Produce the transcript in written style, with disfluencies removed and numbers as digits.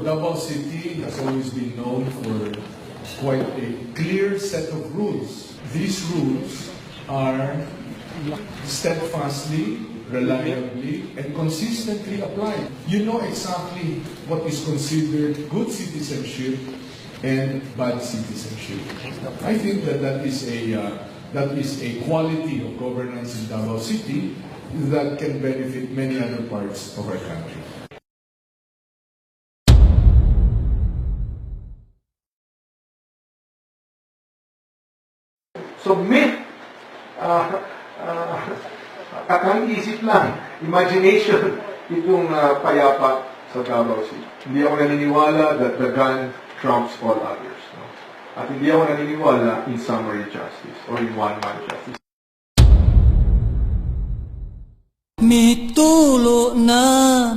Davao City has always been known for quite a clear set of rules. These rules are steadfastly, reliably, and consistently applied. You know exactly what is considered good citizenship and bad citizenship. I think that is a quality of governance in Davao City that can benefit many other parts of our country. So myth, kakaisip lang, imagination, itong payapa sa Davao City. Hindi ako naniniwala that the gun trumps all others. No? At hindi ako naniniwala in summary justice or in one-man justice. Mitulo na